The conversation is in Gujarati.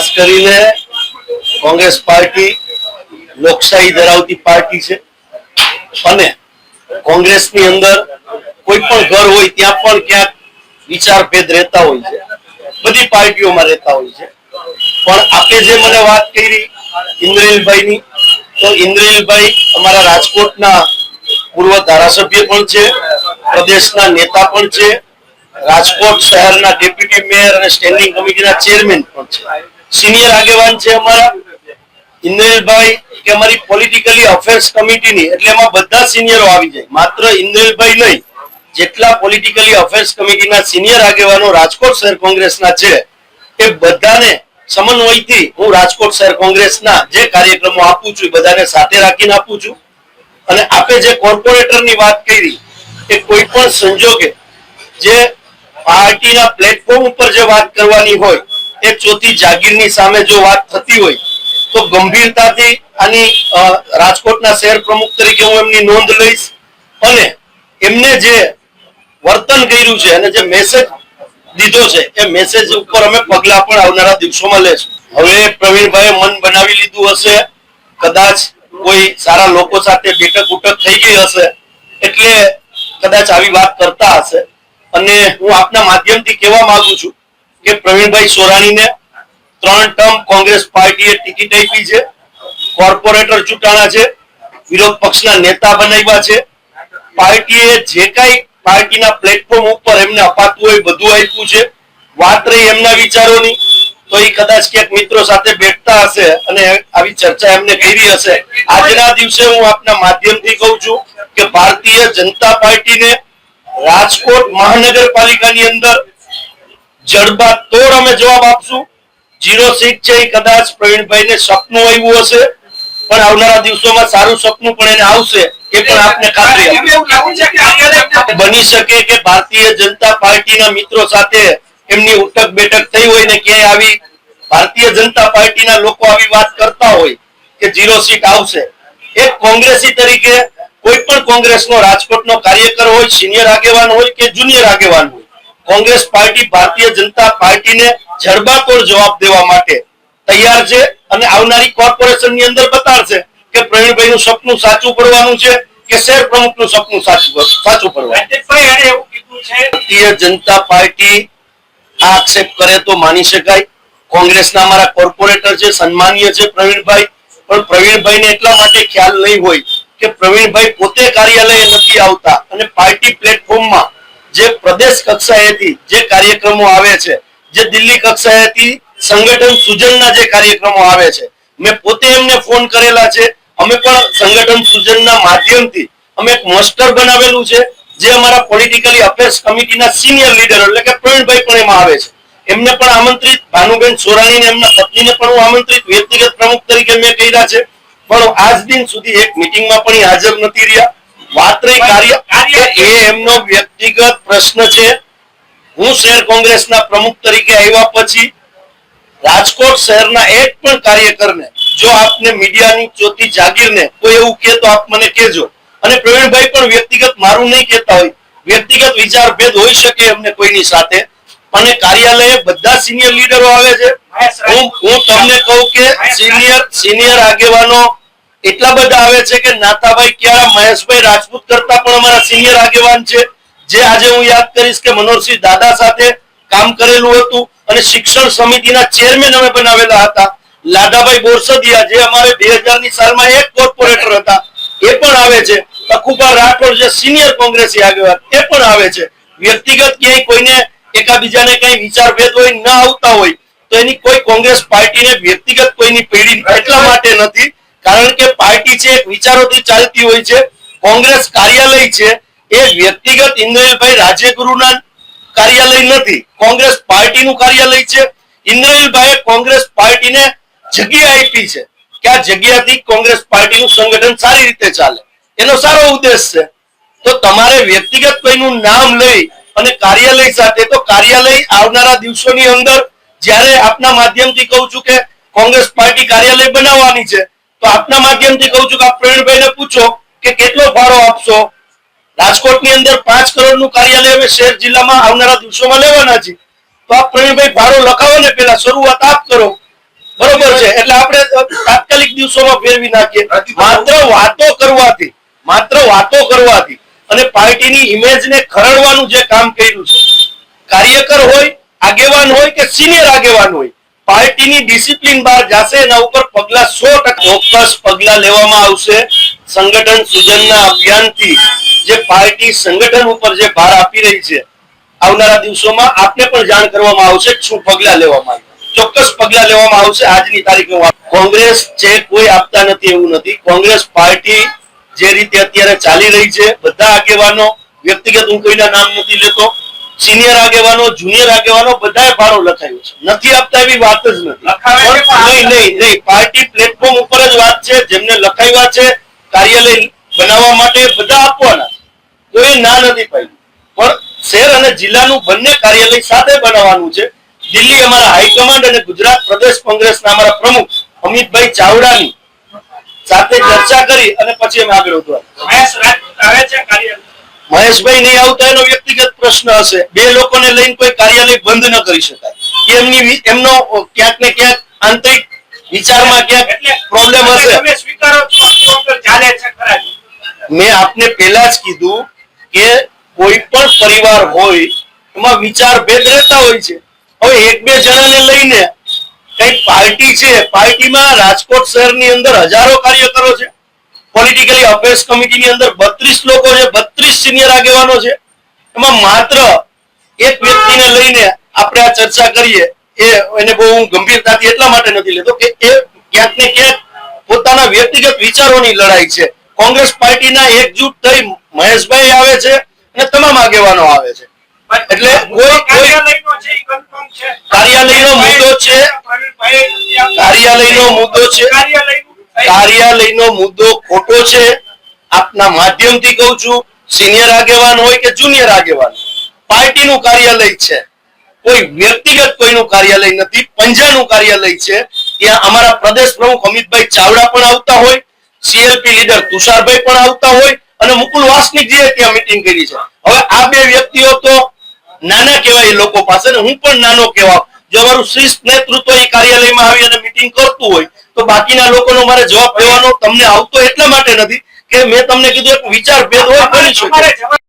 ખાસ કરીને કોંગ્રેસ પાર્ટી લોકશાહી ધરાવતી પાર્ટી છે અને કોંગ્રેસની અંદર કોઈ પણ ઘર હોય ત્યાં પણ ક્યાંક વિચારભેદ રહેતા હોય છે, બધી પાર્ટીઓમાં રહેતા હોય છે। પણ આપે જે મને વાત કરી ઇન્દ્રેલભાઈની, તો ઇન્દ્રેલભાઈ અમારા રાજકોટના પૂર્વ ધારાસભ્ય પણ છે, પ્રદેશના નેતા પણ છે, રાજકોટ શહેરના ડેપ્યુટી મેયર અને સ્ટેન્ડિંગ કમિટીના ચેરમેન પણ છે, સિનિયર આગેવાન છે અમારા ઇન્દ્રેલભાઈ કે અમારી પોલિટિકલી અફેર્સ કમિટીની, એટલે એમાં બધા સિનિયરો આવી જાય, માત્ર ઇન્દ્રેલભાઈ નહીં, જેટલા પોલિટિકલી અફેર્સ કમિટીના સિનિયર આગેવાનો રાજકોટ શહેર કોંગ્રેસના છે એ બધાને સમન્વયથી હું રાજકોટ શહેર કોંગ્રેસના જે કાર્યક્રમો આપું છું બધાને સાથે રાખીને આપું છું। અને આપે જે કોર્પોરેટરની વાત કરી એ કોઈ પણ સંજોગે જે પાર્ટીના પ્લેટફોર્મ ઉપર જે વાત કરવાની હોય એ ચોથી જાગીરની સામે જો વાત થતી હોય તો ગંભીરતાથી આની રાજકોટના શહેર પ્રમુખ તરીકે હું એમની નોંધ લઈશ અને એમને જે વર્તન કર્યું છે અને જે મેસેજ દીધો છે એ મેસેજ ઉપર અમે પગલા પણ આવનારા દિવસોમાં લેશું। હવે પ્રવીણભાઈએ મન બનાવી લીધું હશે, કદાચ કોઈ સારા લોકો સાથે બેઠક ઉઠક થઈ ગઈ હશે એટલે કદાચ આવી વાત કરતા હશે। અને હું આપના માધ્યમથી કહેવા માંગુ છું કે પ્રવીણભાઈ સોરાણીને 3 ટર્મ કોંગ્રેસ પાર્ટીએ ટિકિટ આપી છે, કોર્પોરેટર ચૂંટાણા છે, વિરોધ પક્ષના નેતા બનાવ્યા છે, પાર્ટીએ જે કઈ પાર્ટીના પ્લેટફોર્મ ઉપર એમને અપાતું હોય બધું આપ્યું છે। વાત રહી એમના વિચારોની તો એ કદાચ ક્યાંક મિત્રો સાથે બેઠતા હશે અને આવી ચર્ચા એમને કરી હશે। આજના દિવસે હું આપના માધ્યમથી કહું છું કે ભારતીય જનતા પાર્ટીને રાજકોટ મહાનગરપાલિકાની અંદર જડબાતોડ અમે જવાબ આપશું। 0 સીટ છે એ કદાચ પ્રવીણભાઈને સપનું આવ્યું હશે પણ આવનારા દિવસોમાં સારું સપનું પણ એને આવશે એ પણ આપને ખાતરી બની શકે કે ભારતીય જનતા પાર્ટીના મિત્રો સાથે એમની ઉઠક બેઠક થઈ હોય ને ક્યાંય આવી ભારતીય જનતા પાર્ટીના લોકો આવી વાત કરતા હોય કે 0 સીટ આવશે। એક કોંગ્રેસી તરીકે કોઈ પણ કોંગ્રેસનો રાજકોટનો કાર્યકર હોય, સિનિયર આગેવાન હોય કે જુનિયર આગેવાન હોય, કોંગ્રેસ પાર્ટી ભારતીય જનતા પાર્ટીને જડબાતોડ જવાબ દેવા માટે તૈયાર છે અને આવનારી કોર્પોરેશનની અંદર બતાડશે કે પ્રવીણભાઈનું સપનું સાચું પડવાનું છે કે શહેર પ્રમુખનું સપનું સાચું પડવાનું છે। ભારતીય જનતા પાર્ટી આક્ષેપ કરે તો માની શકાય, કોંગ્રેસના અમારા કોર્પોરેટર છે, સન્માનીય છે પ્રવીણભાઈ, પણ પ્રવીણભાઈને એટલા માટે ખ્યાલ નહીં હોય કે પ્રવીણભાઈ પોતે કાર્યાલય નથી આવતા અને પાર્ટી પ્લેટફોર્મમાં જે પ્રદેશ કક્ષાએથી જે કાર્યક્રમો આવે છે, જે દિલ્હી કક્ષાએથી સંગઠન સૂજનના જે કાર્યક્રમો આવે છે, મેં પોતે એમને ફોન કરેલા છે, અમે પણ સંગઠન સૂજનના માધ્યમથી અમે એક મસ્ટર બનાવેલું છે જે અમારા પોલિટિકલી અફેર્સ કમિટીના સિનિયર લીડર એટલે કે પ્રવીણભાઈ પણ એમાં આવે છે, એમને પણ આમંત્રિત, ભાનુબેન સોરાણીને એમના પત્નીને પણ હું આમંત્રિત વ્યક્તિગત પ્રમુખ તરીકે મેં કર્યા છે, પણ આજ દિન સુધી એક મીટિંગમાં પણ હાજર નથી રહ્યા। વાત રહી કાર્ય એ એમનો વ્યક્તિગત પ્રશ્ન છે। હું શહેર કોંગ્રેસના પ્રમુખ તરીકે આવ્યા પછી રાજકોટ શહેરના એક પણ કાર્યકરને જો આપને મીડિયાની ચોથી જાગીરને કોઈ એવું કહે તો આપ મને કહેજો। અને પ્રવીણભાઈ પણ વ્યક્તિગત મારું નહીં કહેતા હોય, વ્યક્તિગત વિચારભેદ હોઈ શકે એમને કોઈની સાથે, અને કાર્યાલયે બધા સિનિયર લીડરો આવે છે। હું તમને કહું કે સિનિયર આગેવાનો એટલા બધા આવે છે કે નાતાભાઈ ક્યારા, મહેશભાઈ રાજપૂત કરતા પણ અમારા સિનિયર આગેવાન છે, જે આજે હું યાદ કરીશ કે મનોહરસિંહ દાદા સાથે કામ કરેલું હતું અને શિક્ષણ સમિતિના ચેરમેન અમે બનાવેલા હતા। લાડાભાઈ બોરસદિયા જે અમારે 2000ની સાલમાં એક કોર્પોરેટર હતા એ પણ આવે છે। અખુબા રાઠોડ જે સિનિયર કોંગ્રેસી આગેવાન એ પણ આવે છે। વ્યક્તિગત ક્યાંય કોઈને એકાબીજાને કઈ વિચારભેદ હોય ન આવતા હોય તો એની કોઈ કોંગ્રેસ પાર્ટીને વ્યક્તિગત કોઈની પેઢી એટલા માટે નથી કારણ કે પાર્ટી છે એક વિચારોથી ચાલતી હોય છે। કોંગ્રેસ કાર્યાલય છે એ વ્યક્તિગત ઇન્દ્રેલભાઈ રાજ્યગુરુના કાર્યાલય નથી, કોંગ્રેસ પાર્ટીનું કાર્યાલય છે। ઇન્દ્રેલભાઈએ કોંગ્રેસ પાર્ટીને જગ્યા આપી છે કે આ જગ્યાથી કોંગ્રેસ પાર્ટીનું સંગઠન સારી રીતે ચાલે, એનો સારો ઉદ્દેશ છે। તો તમારે વ્યક્તિગત કોઈનું નામ લઈ અને કાર્યાલય સાથે, તો કાર્યાલય આવનારા દિવસોની અંદર જ્યારે આપના માધ્યમથી કહું છું કે કોંગ્રેસ પાર્ટી કાર્યાલય બનાવવાની છે તો આપના માધ્યમથી કહું છું કે આપ પ્રવીણભાઈને પૂછો કે કેટલો ફાળો આપશો। રાજકોટની અંદર 5 કરોડનું કાર્યાલય અમે શહેર જિલ્લામાં આવનારા દિવસોમાં લેવાના છે, તો આપ પ્રવીણભાઈ ફાળો લખાવો ને, પેલા શરૂઆત આપ કરો। એટલે આપણે તાત્કાલિક દિવસોમાં ફેરવી નાખીએ. માત્ર વાતો કરવાથી અને પાર્ટીની ઇમેજને ખરડવાનું જે કામ કર્યું છે, કાર્યકર હોય, આગેવાન હોય કે સિનિયર આગેવાન હોય, પાર્ટીની ડિસિપ્લિન બહાર જશે, એના ઉપર પગલા 100% ચોક્કસ પગલા લેવામાં આવશે. સંગઠન સૂજનના અભિયાનથી જે પાર્ટી સંગઠન ઉપર જે ભાર આપી રહી છે, આવનારા દિવસોમાં આપને પણ જાણ કરવામાં આવશે શું પગલા લેવામાં આવે. ચોક્કસ પગલા લેવામાં આવશે. આજની તારીખે કોંગ્રેસ છે કોઈ આપતા નથી એવું નથી. કોંગ્રેસ પાર્ટી જે રીતે અત્યારે ચાલી રહી છે, બધા આગેવાનો, વ્યક્તિગત હું કોઈના નામ નથી લેતો, સિનિયર આગેવાનો, જુનિયર આગેવાનો બધાએ ભારો લખાયો છે. નથી આપતા એવી વાત જ નથી. નહીં, પાર્ટી પ્લેટફોર્મ ઉપર જ વાત છે. જેમને લખાવ્યા છે કાર્યાલય બનાવવા માટે બધા આપવાના, કોઈ ના નથી પાડી. પણ શહેર અને જિલ્લાનું બંને કાર્યાલય સાથે બનાવવાનું છે. દિલ્હી અમારા હાઈકમાન્ડ અને ગુજરાત પ્રદેશ કોંગ્રેસના અમારા પ્રમુખ અમિતભાઈ ચાવડાની સાથે ચર્ચા કરી અને પછી અમે આગળ વધવા. મહેશભાઈ નહીં આવતા એનો વ્યક્તિગત પ્રશ્ન હશે. બે લોકોને લઈને કોઈ કાર્યાલય બંધ ન કરી શકાય. એમનો ક્યાંક ને ક્યાંક આંતરિક વિચારમાં ક્યાંક પ્રોબ્લેમ હશે. મેં આપને પહેલા જ કીધું કે કોઈ પણ પરિવાર હોય એમાં વિચાર ભેદ રહેતા હોય છે. હવે એક બે જણાને લઈને કઈ પાર્ટી છે, પાર્ટીમાં રાજકોટ શહેરની અંદર હજારો કાર્યકરો છે. પોલિટિકલી અફેર્સ કમિટીની અંદર 32 લોકો છે, 32 સિનિયર આગેવાનો છે. એમાં માત્ર એક વ્યક્તિને લઈને આપણે આ ચર્ચા કરીએ એને બહુ ગંભીરતાથી એટલા માટે નથી લેતો કે એ ક્યાંક ને ક્યાંક પોતાના વ્યક્તિગત વિચારોની લડાઈ છે. કોંગ્રેસ પાર્ટીના એકજૂટ થઈ મહેશભાઈ આવે છે અને તમામ આગેવાનો આવે છે. એટલે કાર્યાલયનો મુદ્દો ખોટો છે. આપના માધ્યમથી કહું છું, સિનિયર આગેવાન હોય કે જુનિયર આગેવાન, પાર્ટીનું કાર્યાલય છે, કોઈ વ્યક્તિગત કોઈનું કાર્યાલય નથી, પંજાનું કાર્યાલય છે. ત્યાં અમારા પ્રદેશ પ્રમુખ અમિતભાઈ ચાવડા પણ આવતા હોય, સીએલપી લીડર તુષારભાઈ પણ આવતા હોય અને મુકુલ વાસનિકજીએ ત્યાં મીટિંગ કરી છે. હવે આ બે વ્યક્તિઓ તો નાના કહેવાય એ લોકો પાસે, ને હું પણ નાનો કહેવાય. જો અમારું શિસ્ત નેતૃત્વ એ કાર્યાલયમાં આવી અને મીટિંગ કરતું હોય તો બાકીના લોકોનો મારે જવાબ દેવાનો તમને આવતો એટલા માટે નથી કે મેં તમને કીધું એક વિચાર ભેદ હોય બની શકે.